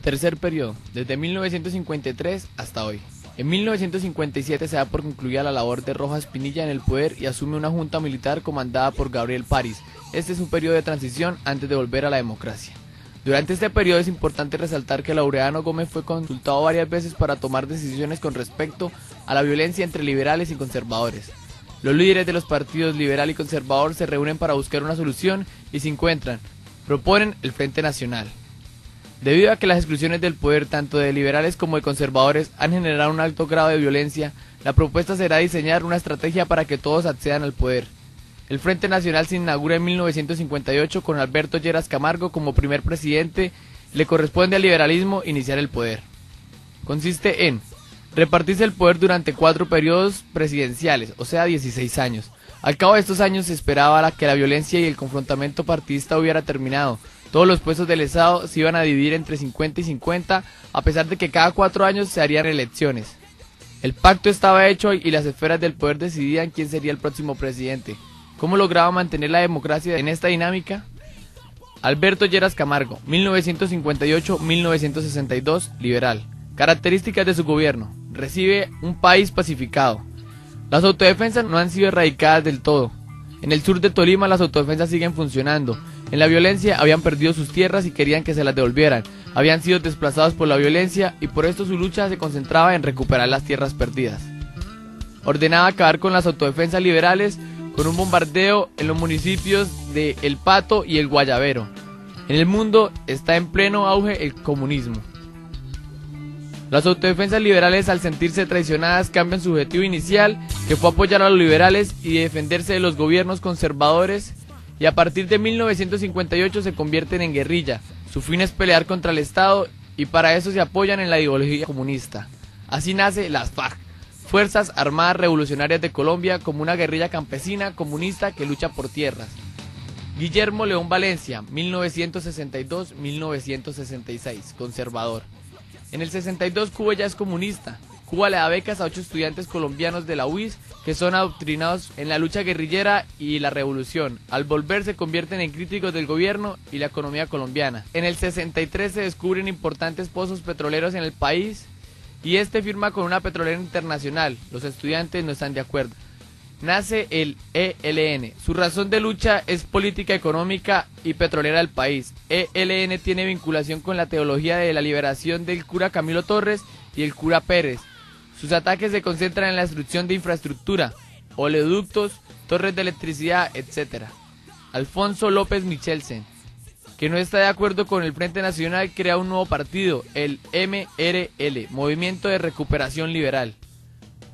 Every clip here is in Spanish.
Tercer periodo, desde 1953 hasta hoy. En 1957 se da por concluida la labor de Rojas Pinilla en el poder y asume una junta militar comandada por Gabriel París. Este es un periodo de transición antes de volver a la democracia. Durante este periodo es importante resaltar que Laureano Gómez fue consultado varias veces para tomar decisiones con respecto a la violencia entre liberales y conservadores. Los líderes de los partidos liberal y conservador se reúnen para buscar una solución y se encuentran. Proponen el Frente Nacional. Debido a que las exclusiones del poder tanto de liberales como de conservadores han generado un alto grado de violencia, la propuesta será diseñar una estrategia para que todos accedan al poder. El Frente Nacional se inaugura en 1958 con Alberto Lleras Camargo como primer presidente. Le corresponde al liberalismo iniciar el poder. Consiste en repartirse el poder durante 4 periodos presidenciales, o sea 16 años. Al cabo de estos años se esperaba que la violencia y el confrontamiento partidista hubiera terminado. Todos los puestos del Estado se iban a dividir entre 50 y 50, a pesar de que cada 4 años se harían elecciones. El pacto estaba hecho y las esferas del poder decidían quién sería el próximo presidente. ¿Cómo lograba mantener la democracia en esta dinámica? Alberto Lleras Camargo, 1958-1962, liberal. Características de su gobierno. Recibe un país pacificado. Las autodefensas no han sido erradicadas del todo. En el sur de Tolima las autodefensas siguen funcionando. En la violencia habían perdido sus tierras y querían que se las devolvieran. Habían sido desplazados por la violencia y por esto su lucha se concentraba en recuperar las tierras perdidas. Ordenaba acabar con las autodefensas liberales con un bombardeo en los municipios de El Pato y El Guayabero. En el mundo está en pleno auge el comunismo. Las autodefensas liberales, al sentirse traicionadas, cambian su objetivo inicial, que fue apoyar a los liberales y defenderse de los gobiernos conservadores, y a partir de 1958 se convierten en guerrilla. Su fin es pelear contra el Estado y para eso se apoyan en la ideología comunista. Así nace las FARC, Fuerzas Armadas Revolucionarias de Colombia, como una guerrilla campesina comunista que lucha por tierras. Guillermo León Valencia, 1962-1966, conservador. En el 62 Cuba ya es comunista. Cuba le da becas a 8 estudiantes colombianos de la UIS que son adoctrinados en la lucha guerrillera y la revolución. Al volver se convierten en críticos del gobierno y la economía colombiana. En el 63 se descubren importantes pozos petroleros en el país y este firma con una petrolera internacional. Los estudiantes no están de acuerdo. Nace el ELN. Su razón de lucha es política económica y petrolera del país. ELN tiene vinculación con la teología de la liberación del cura Camilo Torres y el cura Pérez. Sus ataques se concentran en la destrucción de infraestructura, oleoductos, torres de electricidad, etc. Alfonso López Michelsen, que no está de acuerdo con el Frente Nacional, crea un nuevo partido, el MRL, Movimiento de Recuperación Liberal.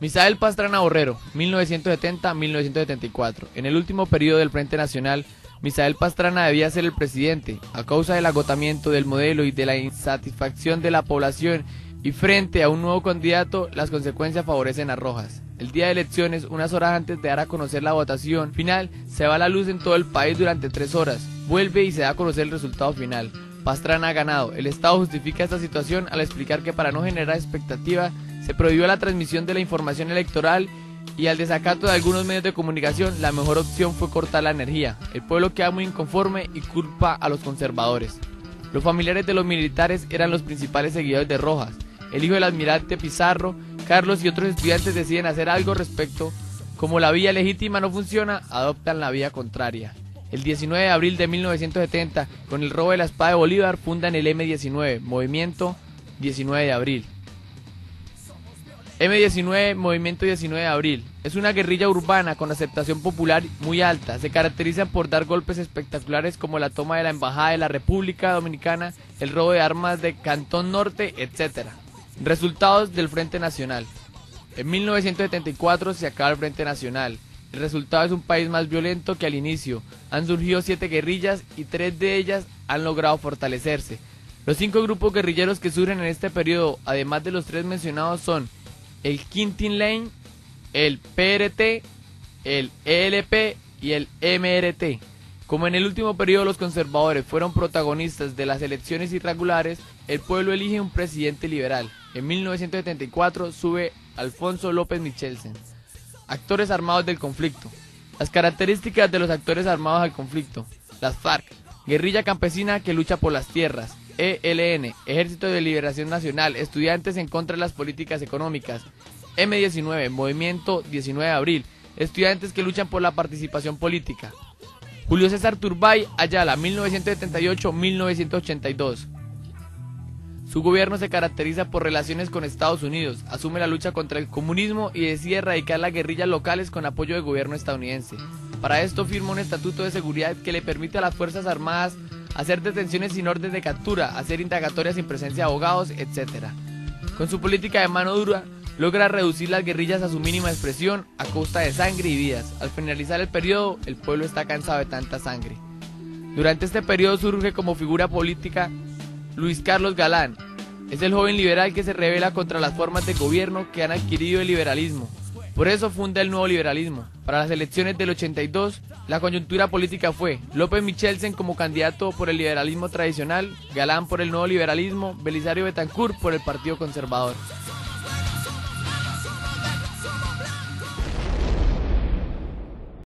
Misael Pastrana Borrero, 1970-1974. En el último periodo del Frente Nacional, Misael Pastrana debía ser el presidente. A causa del agotamiento del modelo y de la insatisfacción de la población y frente a un nuevo candidato, las consecuencias favorecen a Rojas. El día de elecciones, unas horas antes de dar a conocer la votación final, se va la luz en todo el país durante 3 horas. Vuelve y se da a conocer el resultado final. Pastrana ha ganado. El Estado justifica esta situación al explicar que para no generar expectativa, se prohibió la transmisión de la información electoral y al desacato de algunos medios de comunicación, la mejor opción fue cortar la energía. El pueblo queda muy inconforme y culpa a los conservadores. Los familiares de los militares eran los principales seguidores de Rojas. El hijo del almirante Pizarro, Carlos y otros estudiantes deciden hacer algo respecto. Como la vía legítima no funciona, adoptan la vía contraria. El 19 de abril de 1970, con el robo de la espada de Bolívar, fundan el M19, Movimiento 19 de Abril. M19, Movimiento 19 de Abril. Es una guerrilla urbana con aceptación popular muy alta. Se caracterizan por dar golpes espectaculares como la toma de la Embajada de la República Dominicana, el robo de armas de Cantón Norte, etc. Resultados del Frente Nacional. En 1974 se acaba el Frente Nacional. El resultado es un país más violento que al inicio. Han surgido 7 guerrillas y 3 de ellas han logrado fortalecerse. Los 5 grupos guerrilleros que surgen en este periodo, además de los 3 mencionados, son el Quintin Lane, el PRT, el ELP y el MRT. Como en el último periodo los conservadores fueron protagonistas de las elecciones irregulares, el pueblo elige un presidente liberal. En 1974 sube Alfonso López Michelsen. Actores armados del conflicto. Las características de los actores armados del conflicto. Las FARC, guerrilla campesina que lucha por las tierras. ELN, Ejército de Liberación Nacional, Estudiantes en contra de las políticas económicas. M19, Movimiento 19 de Abril, estudiantes que luchan por la participación política. Julio César Turbay Ayala, 1978-1982. Su gobierno se caracteriza por relaciones con Estados Unidos, asume la lucha contra el comunismo y decide erradicar las guerrillas locales con apoyo del gobierno estadounidense. Para esto firma un estatuto de seguridad que le permite a las Fuerzas Armadas hacer detenciones sin orden de captura, hacer indagatorias sin presencia de abogados, etc. Con su política de mano dura, logra reducir las guerrillas a su mínima expresión a costa de sangre y vidas. Al finalizar el periodo, el pueblo está cansado de tanta sangre. Durante este periodo surge como figura política Luis Carlos Galán. Es el joven liberal que se rebela contra las formas de gobierno que han adquirido el liberalismo. Por eso funda el nuevo liberalismo. Para las elecciones del 82, la coyuntura política fue López Michelsen como candidato por el liberalismo tradicional, Galán por el nuevo liberalismo, Belisario Betancur por el Partido Conservador.